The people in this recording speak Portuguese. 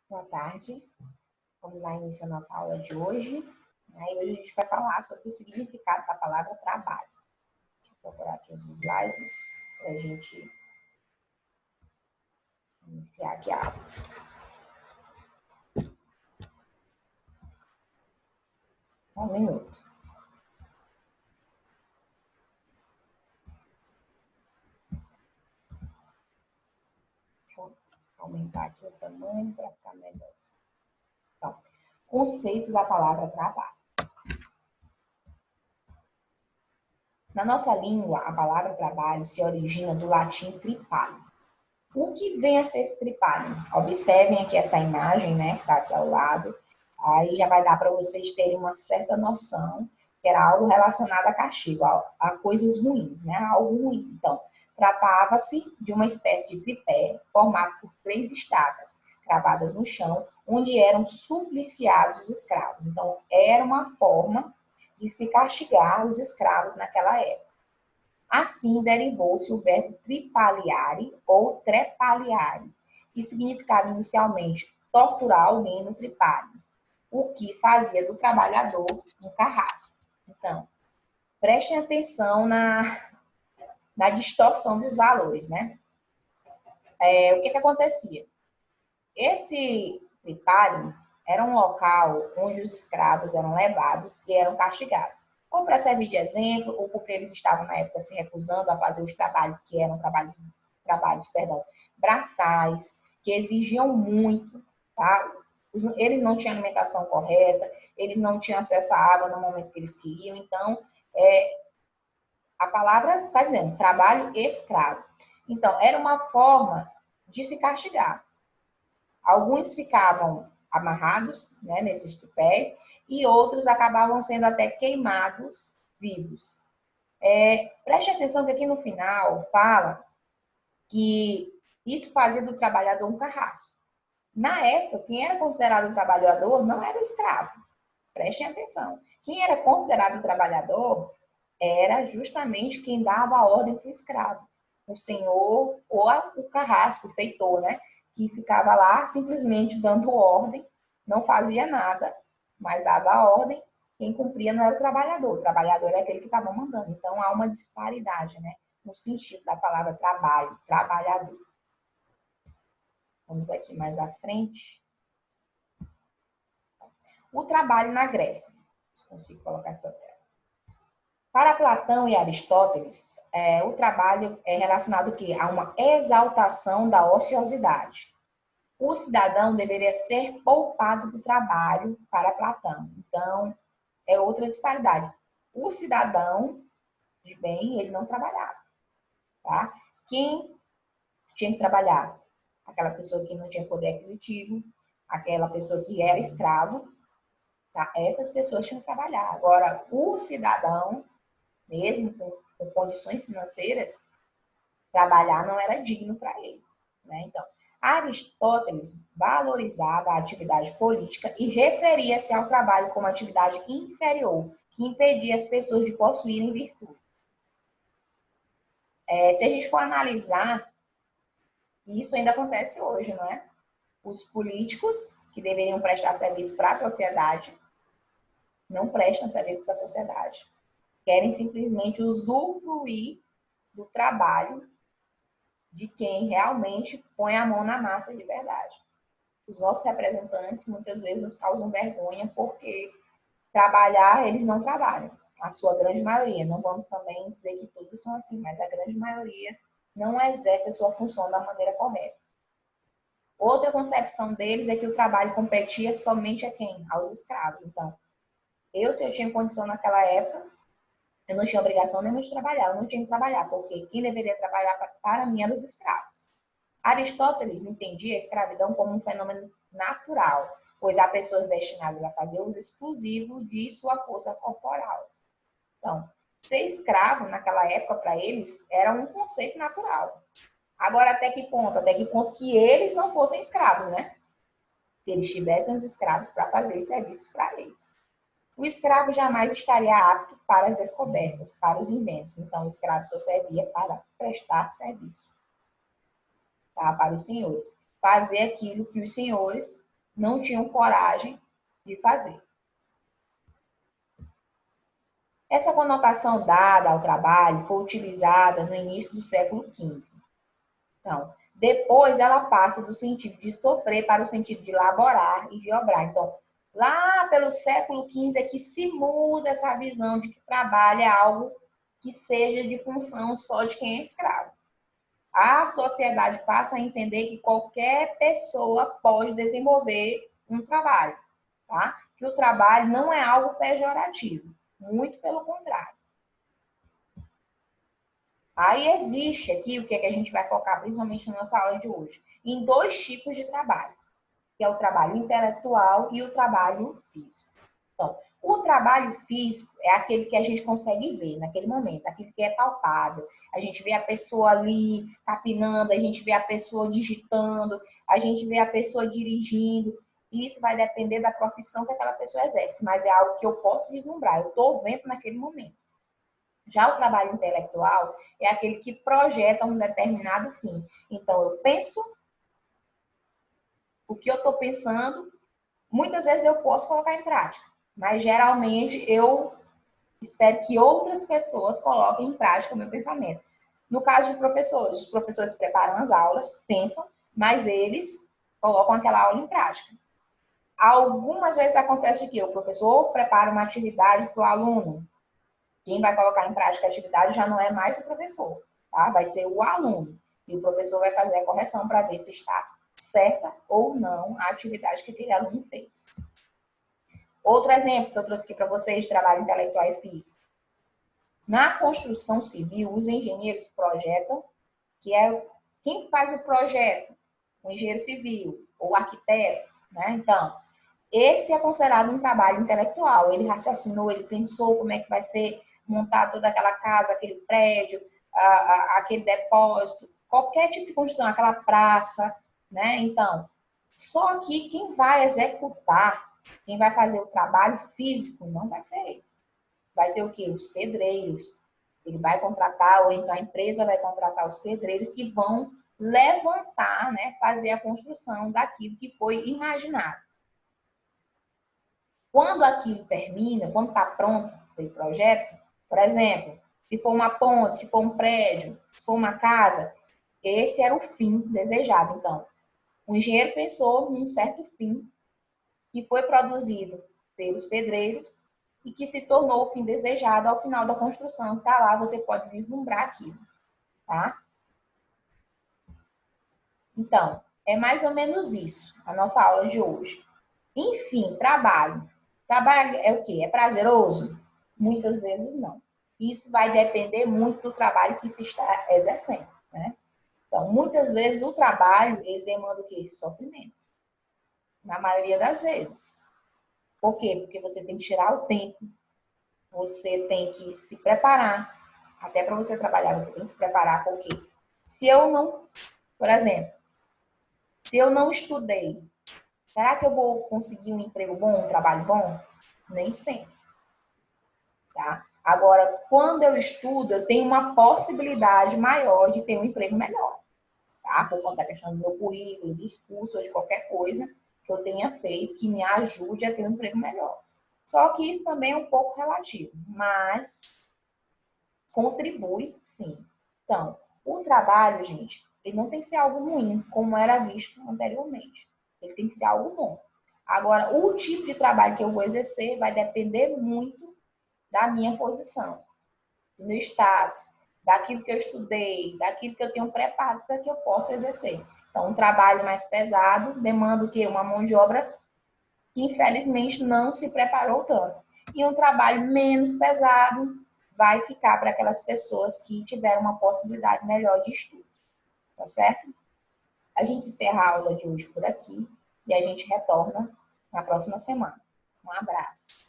Boa tarde. Vamos dar início à nossa aula de hoje. E hoje a gente vai falar sobre o significado da palavra trabalho. Deixa eu procurar aqui os slides para a gente iniciar aqui a aula. Um minuto. Deixa eu aumentar aqui o tamanho para ficar melhor. Então, conceito da palavra trabalho. Na nossa língua, a palavra trabalho se origina do latim tripalium. O que vem a ser esse tripalium? Observem aqui essa imagem, né, que está aqui ao lado. Aí já vai dar para vocês terem uma certa noção que era algo relacionado a castigo, a coisas ruins, né, algo ruim. Então, tratava-se de uma espécie de tripé formado por 3 estacas cravadas no chão, onde eram supliciados os escravos. Então, era uma forma de se castigar os escravos naquela época. Assim, derivou-se o verbo tripaliare ou trepaliare, que significava inicialmente torturar alguém no tripalho, o que fazia do trabalhador um carrasco. Então, prestem atenção na distorção dos valores, né? O que acontecia? Esse tripalho era um local onde os escravos eram levados e eram castigados. Ou para servir de exemplo, ou porque eles estavam na época se recusando a fazer os trabalhos que eram trabalhos braçais, que exigiam muito, tá? Eles não tinham alimentação correta, eles não tinham acesso à água no momento que eles queriam. Então, a palavra está dizendo trabalho escravo. Então, era uma forma de se castigar. Alguns ficavam amarrados, né, nesses tripés e outros acabavam sendo até queimados vivos. Preste atenção que aqui no final fala que isso fazia do trabalhador um carrasco. Na época, quem era considerado trabalhador não era o escravo. Prestem atenção. Quem era considerado trabalhador era justamente quem dava a ordem para o escravo. O senhor ou o carrasco, o feitor, né? Que ficava lá simplesmente dando ordem, não fazia nada, mas dava a ordem. Quem cumpria não era o trabalhador era aquele que estava mandando. Então, há uma disparidade, né? No sentido da palavra trabalho, trabalhador. Vamos aqui mais à frente. O trabalho na Grécia. Consigo colocar essa tela. Para Platão e Aristóteles, o trabalho é relacionado a uma exaltação da ociosidade. O cidadão deveria ser poupado do trabalho para Platão. Então, é outra disparidade. O cidadão de bem, ele não trabalhava. Tá? Quem tinha que trabalhar? Aquela pessoa que não tinha poder aquisitivo, aquela pessoa que era escravo. Tá? Essas pessoas tinham que trabalhar. Agora, o cidadão, mesmo com condições financeiras, trabalhar não era digno para ele. Né? Então, Aristóteles valorizava a atividade política e referia-se ao trabalho como atividade inferior, que impedia as pessoas de possuírem virtude. Se a gente for analisar, isso ainda acontece hoje, não é? Os políticos que deveriam prestar serviço para a sociedade não prestam serviço para a sociedade. Querem simplesmente usufruir do trabalho de quem realmente põe a mão na massa de verdade. Os nossos representantes muitas vezes nos causam vergonha porque trabalhar, eles não trabalham. A sua grande maioria. Não vamos também dizer que todos são assim, mas a grande maioria não exerce a sua função da maneira correta. Outra concepção deles é que o trabalho competia somente a quem? Aos escravos. Então, se eu tinha condição naquela época, eu não tinha obrigação nenhuma de trabalhar, eu não tinha que trabalhar, porque quem deveria trabalhar para mim eram os escravos. Aristóteles entendia a escravidão como um fenômeno natural, pois há pessoas destinadas a fazer uso exclusivo de sua força corporal. Então, ser escravo naquela época para eles era um conceito natural. Agora, até que ponto? Até que ponto que eles não fossem escravos, né? Que eles tivessem os escravos para fazer os serviços para eles. O escravo jamais estaria apto para as descobertas, para os inventos. Então, o escravo só servia para prestar serviço, tá? Para os senhores. Fazer aquilo que os senhores não tinham coragem de fazer. Essa conotação dada ao trabalho foi utilizada no início do século XV. Então, depois ela passa do sentido de sofrer para o sentido de laborar e de obrar. Então, lá pelo século XV é que se muda essa visão de que trabalho é algo que seja de função só de quem é escravo. A sociedade passa a entender que qualquer pessoa pode desenvolver um trabalho, tá? Que o trabalho não é algo pejorativo, muito pelo contrário. Aí existe aqui o que é que a gente vai focar principalmente na nossa aula de hoje, em dois tipos de trabalho, que é o trabalho intelectual e o trabalho físico. Então, o trabalho físico é aquele que a gente consegue ver naquele momento, aquele que é palpável. A gente vê a pessoa ali capinando, a gente vê a pessoa digitando, a gente vê a pessoa dirigindo. E isso vai depender da profissão que aquela pessoa exerce, mas é algo que eu posso vislumbrar, eu estou vendo naquele momento. Já o trabalho intelectual é aquele que projeta um determinado fim. Então, eu penso o que eu estou pensando, muitas vezes eu posso colocar em prática, mas geralmente eu espero que outras pessoas coloquem em prática o meu pensamento. No caso de professores, os professores preparam as aulas, pensam, mas eles colocam aquela aula em prática. Algumas vezes acontece que o professor prepara uma atividade para o aluno. Quem vai colocar em prática a atividade já não é mais o professor, tá? Vai ser o aluno. E o professor vai fazer a correção para ver se está certa ou não a atividade que aquele aluno fez. Outro exemplo que eu trouxe aqui para vocês de trabalho intelectual e físico. Na construção civil, os engenheiros projetam, que é quem faz o projeto? O engenheiro civil ou o arquiteto, né? Então, esse é considerado um trabalho intelectual. Ele raciocinou, ele pensou como é que vai ser montar toda aquela casa, aquele prédio, aquele depósito, qualquer tipo de construção, aquela praça, né? Então, só que quem vai executar, quem vai fazer o trabalho físico, não vai ser ele. Vai ser o quê? Os pedreiros. Ele vai contratar, ou então a empresa vai contratar os pedreiros que vão levantar, né? Fazer a construção daquilo que foi imaginado. Quando aquilo termina, quando está pronto aquele projeto, por exemplo, se for uma ponte, se for um prédio, se for uma casa, esse era o fim desejado. Então, o engenheiro pensou num certo fim que foi produzido pelos pedreiros e que se tornou o fim desejado ao final da construção. Está lá, você pode vislumbrar aquilo, tá? Então, é mais ou menos isso, a nossa aula de hoje. Enfim, trabalho. Trabalho é o quê? É prazeroso? Muitas vezes não. Isso vai depender muito do trabalho que se está exercendo, né? Então, muitas vezes o trabalho, ele demanda o quê? Sofrimento. Na maioria das vezes. Por quê? Porque você tem que tirar o tempo, você tem que se preparar. Até para você trabalhar, você tem que se preparar, porque se eu não, por exemplo, se eu não estudei, será que eu vou conseguir um emprego bom, um trabalho bom? Nem sempre. Tá? Agora, quando eu estudo, eu tenho uma possibilidade maior de ter um emprego melhor. Tá? Por conta da questão do meu currículo, dos cursos, ou de qualquer coisa que eu tenha feito que me ajude a ter um emprego melhor. Só que isso também é um pouco relativo, mas contribui sim. Então, o trabalho, gente, ele não tem que ser algo ruim, como era visto anteriormente. Ele tem que ser algo bom. Agora, o tipo de trabalho que eu vou exercer vai depender muito da minha posição, do meu status, daquilo que eu estudei, daquilo que eu tenho preparado para que eu possa exercer. Então, um trabalho mais pesado demanda o quê? Uma mão de obra que, infelizmente, não se preparou tanto. E um trabalho menos pesado vai ficar para aquelas pessoas que tiveram uma possibilidade melhor de estudo. Tá certo? A gente encerra a aula de hoje por aqui e a gente retorna na próxima semana. Um abraço.